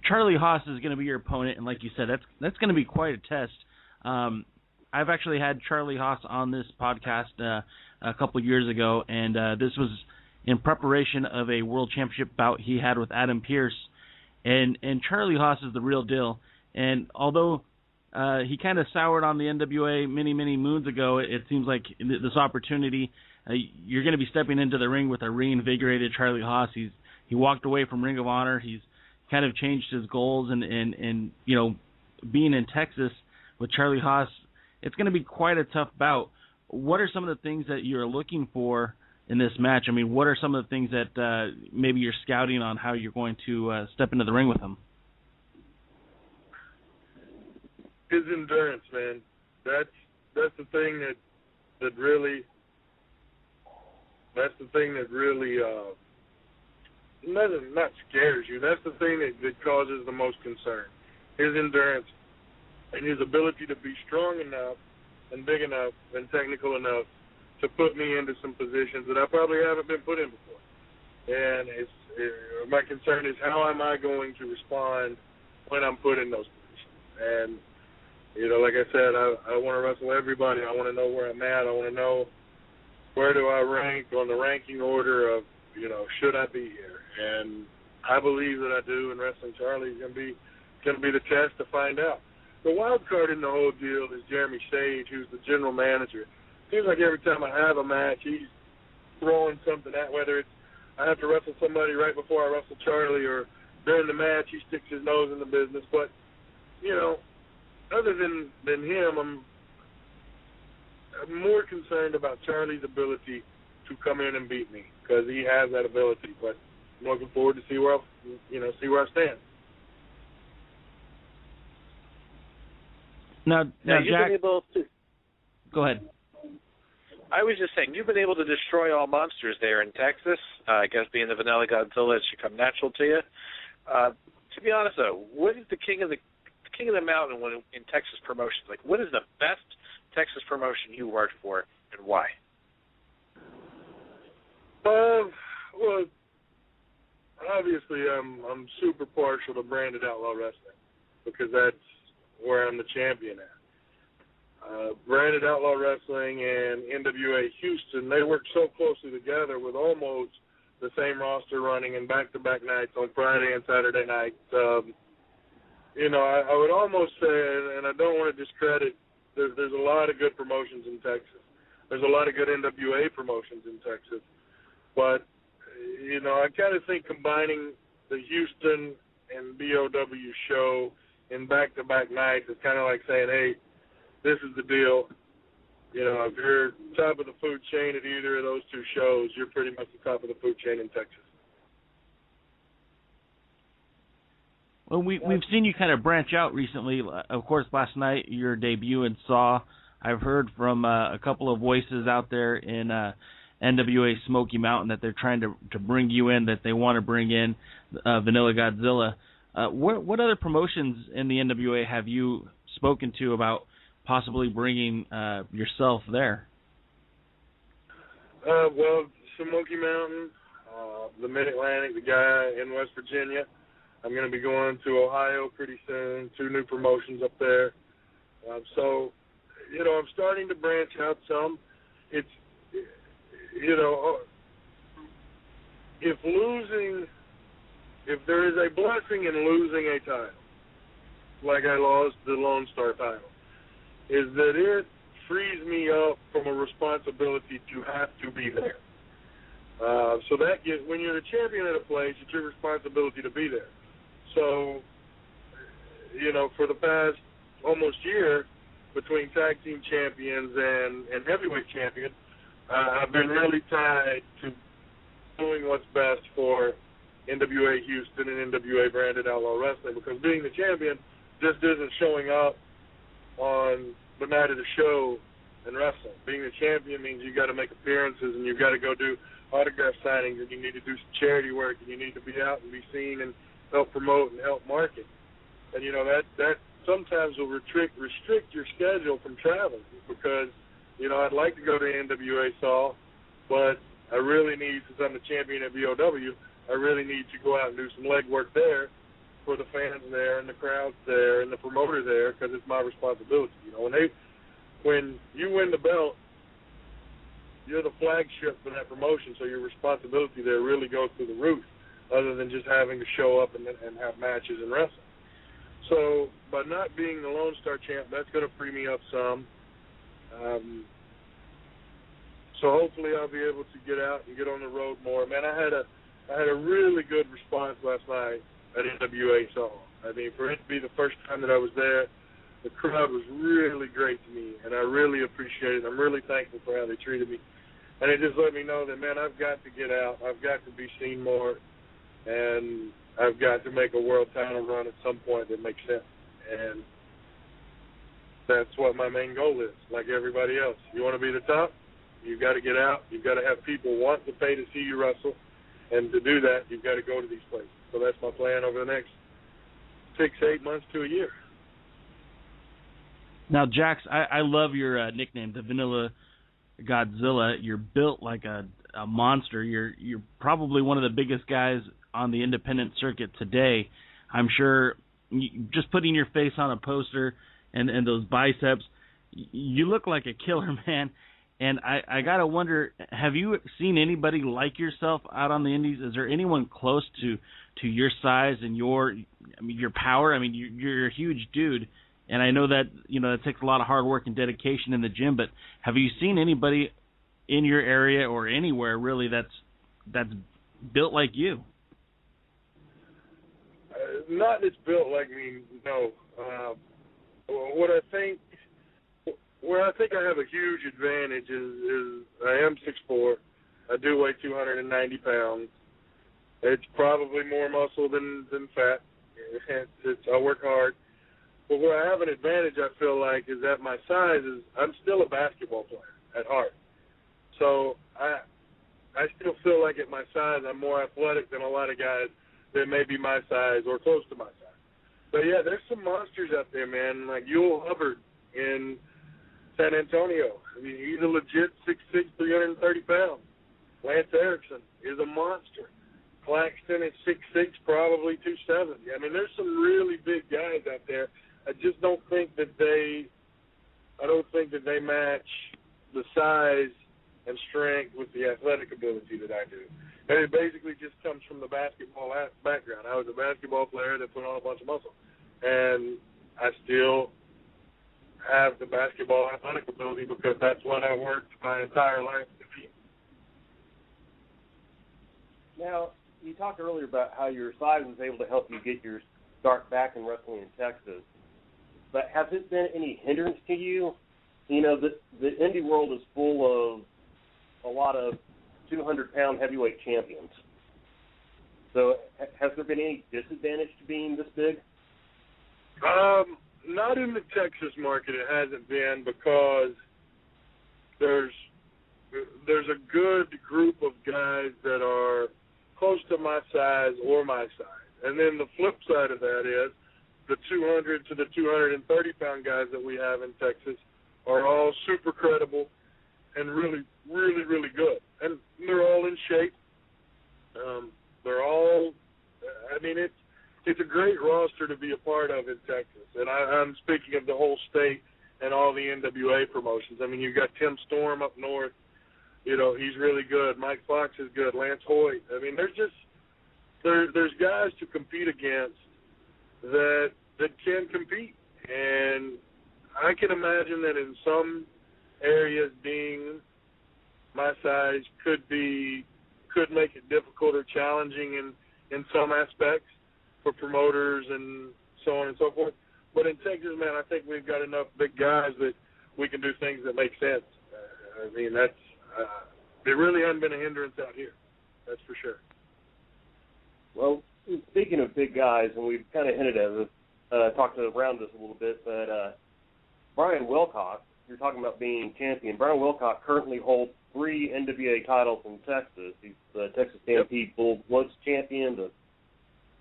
Charlie Haas is going to be your opponent, and like you said, that's going to be quite a test. I've actually had Charlie Haas on this podcast a couple years ago, and this was in preparation of a World Championship bout he had with Adam Pearce. And Charlie Haas is the real deal. And although he kind of soured on the NWA many, many moons ago, it seems like this opportunity, you're going to be stepping into the ring with a reinvigorated Charlie Haas. He walked away from Ring of Honor. He's kind of changed his goals, and you know, being in Texas with Charlie Haas, it's going to be quite a tough bout. What are some of the things that you're looking for in this match. I mean, what are some of the things that maybe you're scouting on how you're going to step into the ring with him? His endurance, man. That's the thing that really not scares you. That's the thing that causes the most concern. His endurance and his ability to be strong enough and big enough and technical enough to put me into some positions that I probably haven't been put in before. And my concern is, how am I going to respond when I'm put in those positions? And, like I said, I want to wrestle everybody. I want to know where I'm at. I want to know where do I rank on the ranking order of, should I be here? And I believe that I do, and Wrestling Charlie is going to be the test to find out. The wild card in the whole deal is Jeremy Sage, who's the general manager. Seems like every time I have a match, he's throwing something at, whether it's I have to wrestle somebody right before I wrestle Charlie, or during the match he sticks his nose in the business. But, other than him, I'm more concerned about Charlie's ability to come in and beat me, because he has that ability. But I'm looking forward to see where I stand. Now you've Jack, been able to. Go ahead. I was just saying, you've been able to destroy all monsters there in Texas. I guess being the Vanilla Godzilla, it should come natural to you. To be honest, though, what is the king of the mountain in Texas promotions? Like, what is the best Texas promotion you worked for, and why? Well, obviously, I'm super partial to Branded Outlaw Wrestling, because that's where I'm the champion at. Branded Outlaw Wrestling and NWA Houston, they work so closely together with almost the same roster running in back-to-back nights on Friday and Saturday nights. I would almost say, and I don't want to discredit, there's a lot of good promotions in Texas. There's a lot of good NWA promotions in Texas. But, I kind of think combining the Houston and BOW show in back-to-back nights is kind of like saying, hey, this is the deal. If you're top of the food chain at either of those two shows, you're pretty much the top of the food chain in Texas. Well, we've seen you kind of branch out recently. Of course, last night your debut in Saw. I've heard from a couple of voices out there in NWA Smoky Mountain that they're trying to bring you in, that they want to bring in Vanilla Godzilla. What other promotions in the NWA have you spoken to about possibly bringing yourself there? Well, Smoky Mountain, the Mid-Atlantic, the guy in West Virginia. I'm going to be going to Ohio pretty soon, 2 new promotions up there. So, I'm starting to branch out some. It's, if there is a blessing in losing a title, like I lost the Lone Star title, is that it frees me up from a responsibility to have to be there. So that when you're the champion at a place, it's your responsibility to be there. So, for the past almost year, between tag team champions and heavyweight champion, I've been really tied to doing what's best for NWA Houston and NWA Branded Outlaw Wrestling, because being the champion just isn't showing up on the night of the show and wrestling. Being the champion means you got to make appearances, and you've got to go do autograph signings, and you need to do some charity work, and you need to be out and be seen and help promote and help market. And that sometimes will restrict your schedule from traveling, because I'd like to go to NWA Saw, but I really need, since I'm the champion at BOW, I really need to go out and do some legwork there for the fans there and the crowds there and the promoter there, because it's my responsibility. When you win the belt, you're the flagship for that promotion, so your responsibility there really goes through the roof, other than just having to show up and have matches and wrestle. So by not being the Lone Star champ, that's going to free me up some. So hopefully I'll be able to get out and get on the road more. Man, I had a really good response last night at NWA Saw. I mean, for it to be the first time that I was there, the crowd was really great to me, and I really appreciate it. I'm really thankful for how they treated me. And it just let me know that, man, I've got to get out. I've got to be seen more, and I've got to make a world title run at some point that makes sense. And that's what my main goal is, like everybody else. You want to be the top, you've got to get out. You've got to have people want to pay to see you wrestle. And to do that, you've got to go to these places. So that's my plan over the next 6, 8 months to a year. Now, Jax, I love your nickname, the Vanilla Godzilla. You're built like a monster. You're probably one of the biggest guys on the independent circuit today. I'm sure just putting your face on a poster and those biceps, you look like a killer, man. And I got to wonder, have you seen anybody like yourself out on the indies? Is there anyone close to your size and your power? I mean, you're a huge dude. And I know that, it takes a lot of hard work and dedication in the gym, but have you seen anybody in your area or anywhere really that's built like you? Not that's built like me, no. Where I think I have a huge advantage is I am 6'4". I do weigh 290 pounds. It's probably more muscle than fat. I work hard. But where I have an advantage, I feel like, is at my size is I'm still a basketball player at heart. So I still feel like at my size I'm more athletic than a lot of guys that may be my size or close to my size. But, yeah, there's some monsters out there, man, like Yul Hubbard in San Antonio. I mean, he's a legit 6'6", 330 pounds. Lance Erickson is a monster. Claxton is 6'6", probably 270. I mean, there's some really big guys out there. I just don't think that they match the size and strength with the athletic ability that I do. And it basically just comes from the basketball background. I was a basketball player that put on a bunch of muscle. And I still have the basketball athletic ability because that's what I worked my entire life to be. Now, you talked earlier about how your size was able to help you get your start back in wrestling in Texas. But has it been any hindrance to you? The indie world is full of a lot of 200-pound heavyweight champions. So has there been any disadvantage to being this big? Not in the Texas market. It hasn't been because there's a good group of guys that are close to my size or my size. And then the flip side of that is the 200 to the 230-pound guys that we have in Texas are all super credible and really, really, really good. And they're all in shape. They're all, it's a great roster to be a part of in Texas. And I'm speaking of the whole state and all the NWA promotions. I mean, you've got Tim Storm up north. He's really good. Mike Fox is good. Lance Hoyt. I mean, there's guys to compete against that can compete. And I can imagine that in some areas being my size could make it difficult or challenging in some aspects for promoters and so on and so forth. But in Texas, man, I think we've got enough big guys that we can do things that make sense. There really hasn't been a hindrance out here. That's for sure. Well, speaking of big guys, and we've kind of hinted at this, talked around this a little bit, but Brian Wilcock, you're talking about being champion. Brian Wilcock currently holds 3 NWA titles in Texas. He's the Texas Stampede Full Bloods champion, the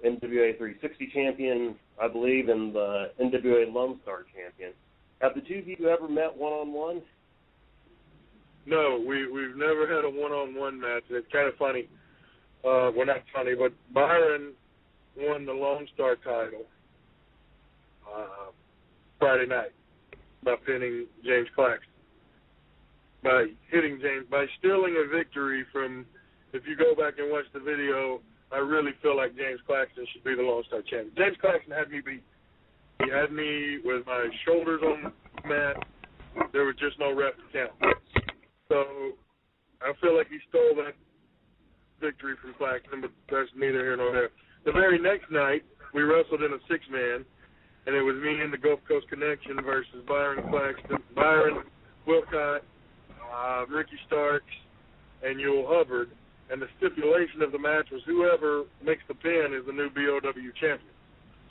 NWA 360 champion, I believe, and the NWA Lone Star champion. Have the two of you ever met one-on-one? No, we've never had a one-on-one match. It's kind of funny. Well, not funny, but Byron won the Lone Star title Friday night by pinning James Claxton. By stealing a victory from, if you go back and watch the video, I really feel like James Claxton should be the Lone Star champion. James Claxton had me beat. He had me with my shoulders on the mat. There was just no ref to count. So I feel like he stole that victory from Claxton, but that's neither here nor there. The very next night, we wrestled in a 6-man, and it was me and the Gulf Coast Connection versus Byron Wilcott, Ricky Starks, and Yul Hubbard, and the stipulation of the match was whoever makes the pin is the new BOW champion.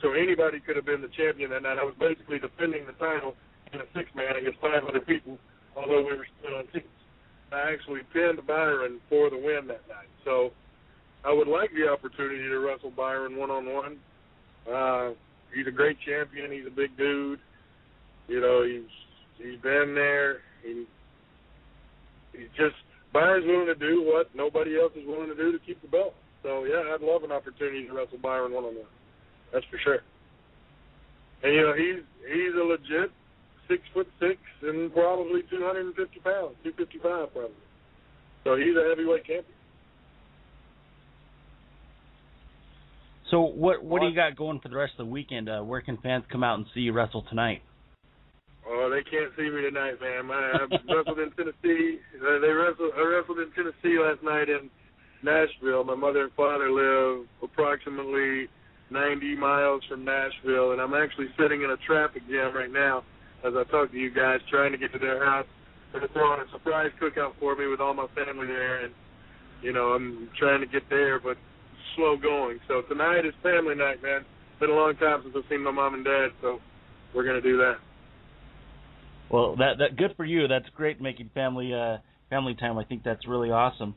So anybody could have been the champion that night. I was basically defending the title in a six-man against 5 other people, although we were still on teams. I actually pinned Byron for the win that night. So I would like the opportunity to wrestle Byron one-on-one. He's a great champion. He's a big dude. You know, he's been there. He's just, Byron's willing to do what nobody else is willing to do to keep the belt. So, yeah, I'd love an opportunity to wrestle Byron one-on-one. That's for sure. And, you know, he's a legit 6'6" and probably 250 pounds, 255 probably. So he's a heavyweight champion. So what do you got going for the rest of the weekend? Where can fans come out and see you wrestle tonight? Oh, they can't see me tonight, man. I wrestled in Tennessee. I wrestled in Tennessee last night in Nashville. My mother and father live approximately 90 miles from Nashville, and I'm actually sitting in a traffic jam right now as I talk to you guys, trying to get to their house. They're throwing a surprise cookout for me with all my family there, and, you know, I'm trying to get there, but slow going. So tonight is family night, man. It's been a long time since I've seen my mom and dad, so we're going to do that. Well, that good for you. That's great, making family time. I think that's really awesome.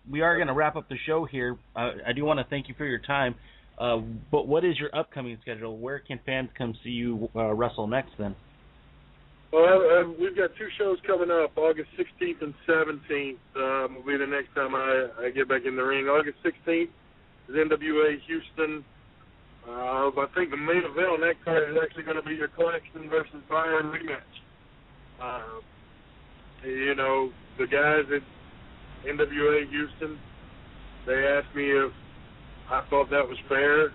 We are going to wrap up the show here. I do want to thank you for your time. But what is your upcoming schedule? Where can fans come see you wrestle next then? Well, we've got 2 shows coming up. August 16th and 17th will be the next time I get back in the ring. August 16th is NWA Houston. I think the main event on that card is actually going to be your Claxton versus Byron rematch. You know, the guys at NWA Houston, they asked me if I thought that was fair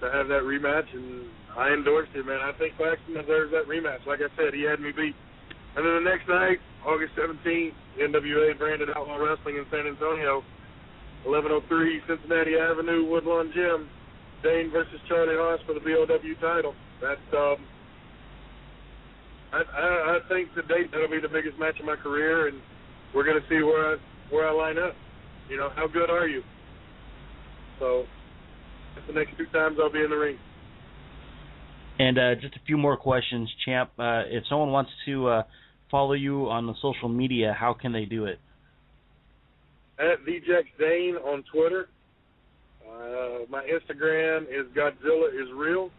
to have that rematch, and I endorsed it, man. I think Claxton deserves that rematch. Like I said, he had me beat. And then the next night, August 17th, NWA Branded Outlaw Wrestling in San Antonio, 1103 Cincinnati Avenue, Woodlawn Gym, Dane versus Charlie Haas for the BOW title. That's, I think to date that'll be the biggest match of my career, and we're going to see where I line up. You know, how good are you? So that's the next 2 times I'll be in the ring. And just a few more questions, Champ. If someone wants to follow you on the social media, how can they do it? At the Jax Dane on Twitter. My Instagram is Godzilla is Real.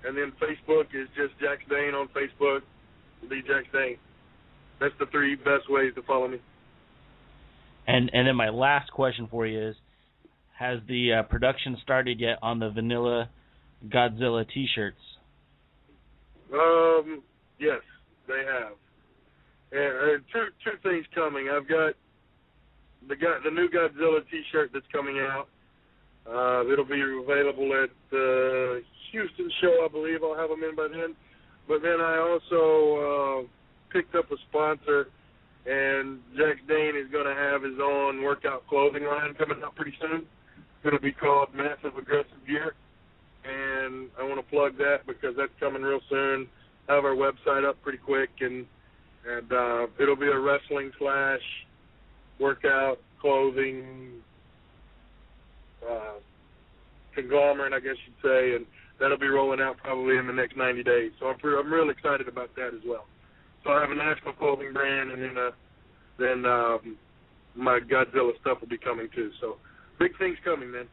And then Facebook is just Jax Dane on Facebook, the Jax Dane. That's the 3 best ways to follow me. And then my last question for you is, has the production started yet on the Vanilla Godzilla T-shirts? Yes, they have. And two things coming. I've got the new Godzilla T-shirt that's coming out. It'll be available at the Houston show, I believe. I'll have them in by then. But then I also picked up a sponsor, and Jax Dane is going to have his own workout clothing line coming out pretty soon. It's going to be called Massive Aggressive Gear, and I want to plug that because that's coming real soon. I have our website up pretty quick, and it'll be a wrestling / workout clothing conglomerate, I guess you'd say, and that'll be rolling out probably in the next 90 days. So I'm real excited about that as well. So I have a national clothing brand, and then my Godzilla stuff will be coming too. So big things coming, man.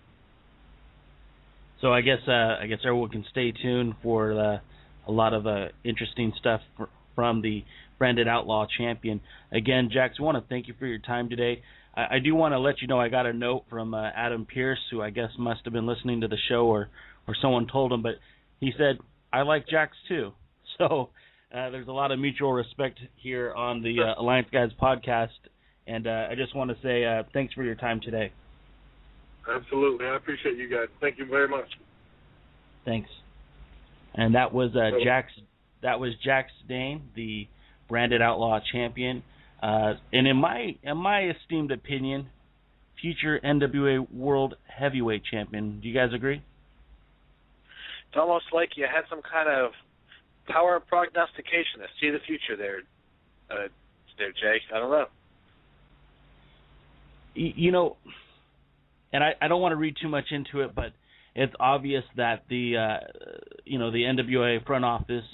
So I guess everyone can stay tuned for a lot of interesting stuff from the Branded Outlaw champion. Again, Jax, I want to thank you for your time today. I do want to let you know I got a note from Adam Pierce, who I guess must have been listening to the show or someone told him, but he said, I like Jax too. So there's a lot of mutual respect here on the Alliance Guys podcast, and I just want to say thanks for your time today. Absolutely. I appreciate you guys. Thank you very much. Thanks. And that was Jax Dane, the Branded Outlaw champion. And in my esteemed opinion, future NWA World Heavyweight Champion. Do you guys agree? It's almost like you had some kind of power of prognostication to see the future there, Jake. I don't know. You know, and I don't want to read too much into it, but it's obvious that the NWA front office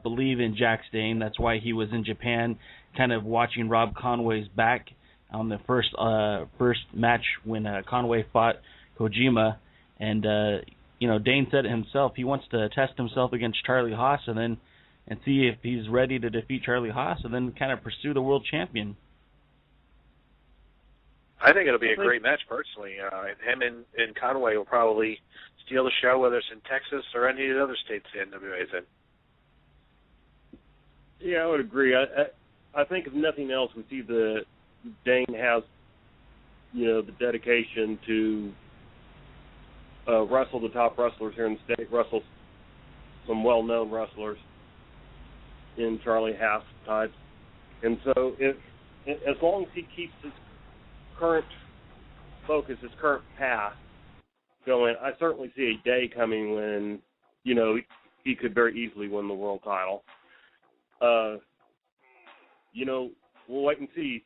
believe in Jax Dane. That's why he was in Japan, kind of watching Rob Conway's back on the first match when Conway fought Kojima, and Dane said it himself. He wants to test himself against Charlie Haas and see if he's ready to defeat Charlie Haas, and then kind of pursue the world champion. I think it'll be a great match, personally. Him and Conway will probably steal the show, whether it's in Texas or any of the other states the NWA is in. Yeah, I would agree. I think if nothing else, we see the Dane has, the dedication to wrestle the top wrestlers here in the state, wrestle some well-known wrestlers in Charlie Haas types. And so as long as he keeps his current focus, his current path going, I certainly see a day coming when, he could very easily win the world title. We'll wait and see.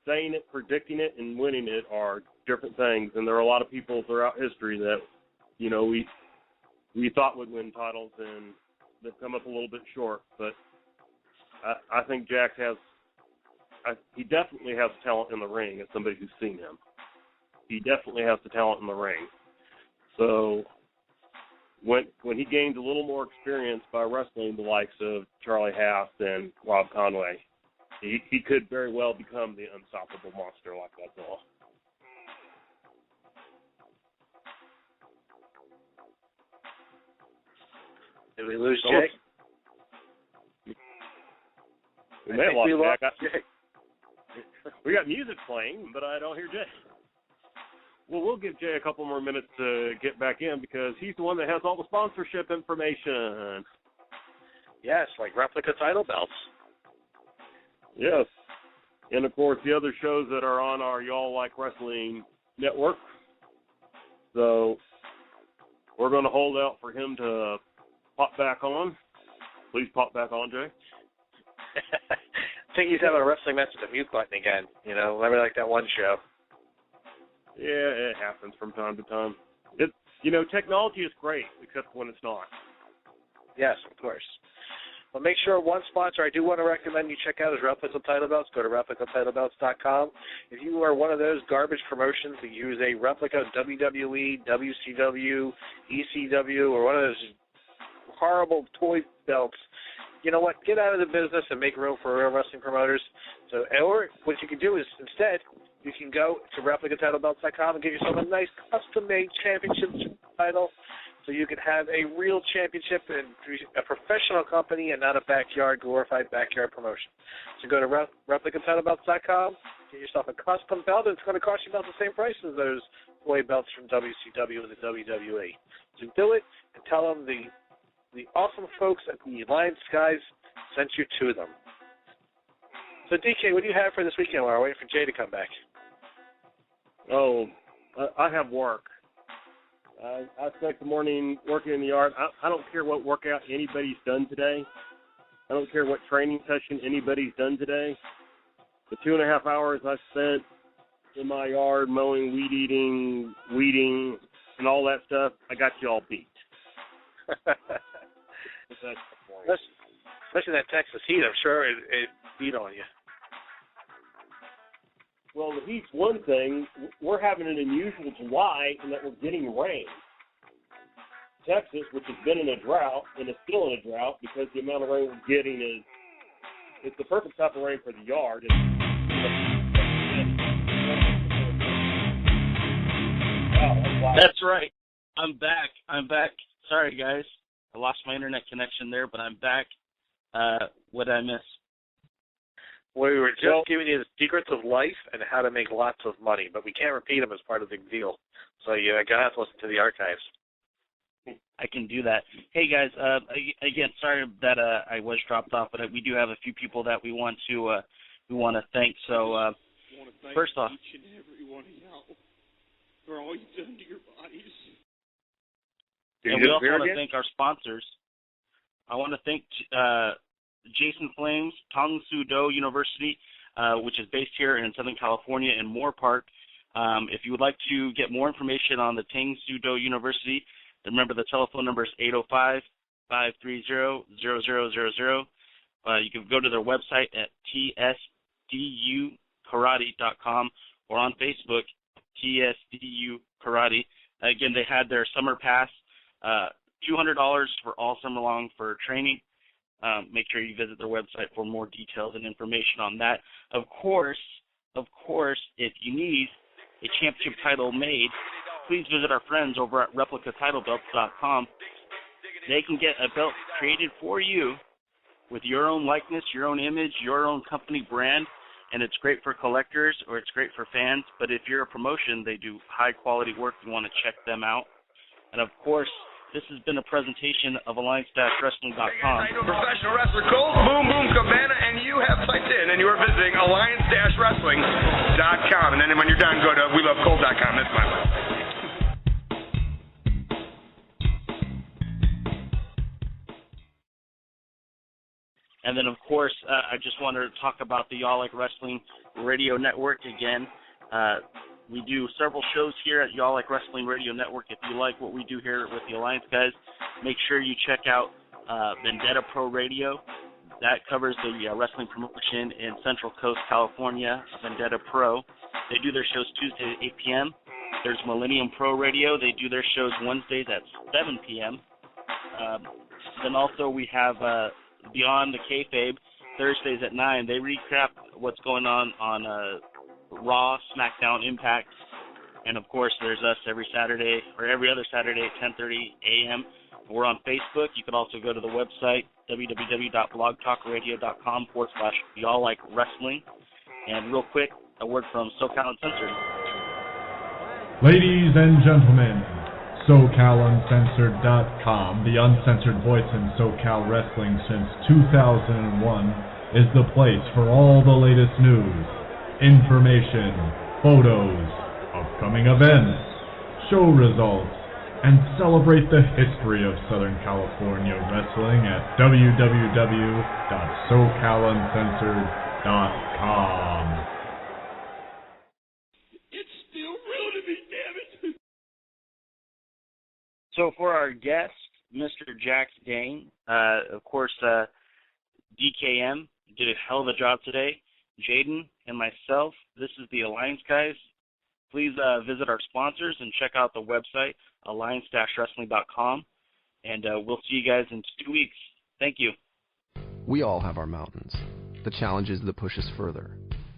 Saying it, predicting it, and winning it are different things, and there are a lot of people throughout history that, we thought would win titles, and they've come up a little bit short. But I think Jax he definitely has talent in the ring as somebody who's seen him. He definitely has the talent in the ring. So when he gains a little more experience by wrestling the likes of Charlie Haas and Rob Conway, he could very well become the unstoppable monster like Godzilla. Did we lose Jay? We may have lost Jay. We got music playing, but I don't hear Jay. Well, we'll give Jay a couple more minutes to get back in because he's the one that has all the sponsorship information. Yes, like replica title belts. Yes. And, of course, the other shows that are on our Y'all Like Wrestling network. So we're going to hold out for him to pop back on. Please pop back on, Jay. I think he's having a wrestling match with the mute button again. Remember like that one show. Yeah, it happens from time to time. Technology is great, except when it's not. Yes, of course. Well, make sure one sponsor I do want to recommend you check out is Replica Title Belts. Go to ReplicaTitleBelts.com. If you are one of those garbage promotions that use a replica WWE, WCW, ECW, or one of those horrible toy belts, you know what? Get out of the business and make room for real wrestling promoters. So, or what you can do is instead, you can go to ReplicaTitleBelts.com and get yourself a nice custom-made championship title so you can have a real championship in a professional company and not a glorified backyard promotion. So go to ReplicaTitleBelts.com, get yourself a custom belt, and it's going to cost you about the same price as those toy belts from WCW and the WWE. So do it and tell them the awesome folks at the Alliance Guys sent you to them. So, DK, what do you have for this weekend while we're waiting for Jay to come back? Oh, I have work. I spent the morning working in the yard. I don't care what workout anybody's done today. I don't care what training session anybody's done today. The 2.5 hours I spent in my yard mowing, weeding, and all that stuff, I got you all beat. Especially that Texas heat, I'm sure it beat on you. Well, the heat's one thing. We're having an unusual July in that we're getting rain. Texas, which has been in a drought, and is still in a drought because the amount of rain we're getting it's the perfect type of rain for the yard. That's right. I'm back. Sorry, guys. I lost my internet connection there, but I'm back. What did I miss? We were just giving you the secrets of life and how to make lots of money, but we can't repeat them as part of the deal. So you got to listen to the archives. I can do that. Hey, guys, again, sorry that I was dropped off, but we do have a few people that we want to thank. So, first off, each and every one of y'all for all you've done to your bodies. And we also want to thank our sponsors. I want to thank Jason Flames, Tong Soo Do University, which is based here in Southern California in Moore Park. If you would like to get more information on the Tang Soo Do University, remember the telephone number is 805-530-0000. You can go to their website at tsdukarate.com or on Facebook, TSDU Karate. Again, they had their summer pass, $200 for all summer long for training. Make sure you visit their website for more details and information on that. Of course, if you need a championship title made, please visit our friends over at replicatitlebelts.com. They can get a belt created for you with your own likeness, your own image, your own company brand, and it's great for collectors or it's great for fans. But if you're a promotion, they do high-quality work. You want to check them out. And, of course, this has been a presentation of Alliance-Wrestling.com. Professional wrestler Cole Boom Boom Cabana, and you have typed in, and you are visiting Alliance-Wrestling.com. And then when you're done, go to WeLoveCole.com. That's my website. And then, of course, I just wanted to talk about the Y'all Like Wrestling Radio Network again. We do several shows here at Y'all Like Wrestling Radio Network. If you like what we do here with the Alliance guys, make sure you check out Vendetta Pro Radio. That covers the wrestling promotion in Central Coast, California, Vendetta Pro. They do their shows Tuesdays at 8 p.m. There's Millennium Pro Radio. They do their shows Wednesdays at 7 p.m. Then also we have Beyond the Kayfabe, Thursdays at 9. They recap what's going on Raw, SmackDown, Impact, and of course there's us every Saturday or every other Saturday at 10:30 a.m. We're on Facebook. You can also go to the website www.blogtalkradio.com/Y'all Like Wrestling. And real quick, a word from SoCal Uncensored. Ladies and gentlemen, SoCalUncensored.com, the uncensored voice in SoCal Wrestling since 2001, is the place for all the latest news, information, photos, upcoming events, show results, and celebrate the history of Southern California wrestling at www.SoCalUncensored.com. It's still real to me, damn it. So for our guest, Mr. Jax Dane, of course, DKM did a hell of a job today. Jaden and myself, this is the Alliance guys. Please visit our sponsors and check out the website, alliance-wrestling.com. And we'll see you guys in 2 weeks. Thank you. We all have our mountains, the challenges that push us further.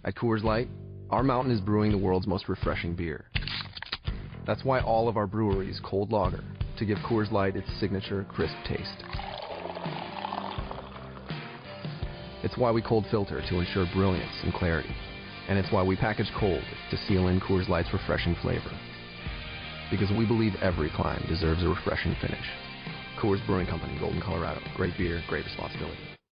At Coors Light, our mountain is brewing the world's most refreshing beer. That's why all of our breweries cold lager to give Coors Light its signature crisp taste. It's why we cold filter to ensure brilliance and clarity. And it's why we package cold to seal in Coors Light's refreshing flavor. Because we believe every climb deserves a refreshing finish. Coors Brewing Company, Golden, Colorado. Great beer, great responsibility.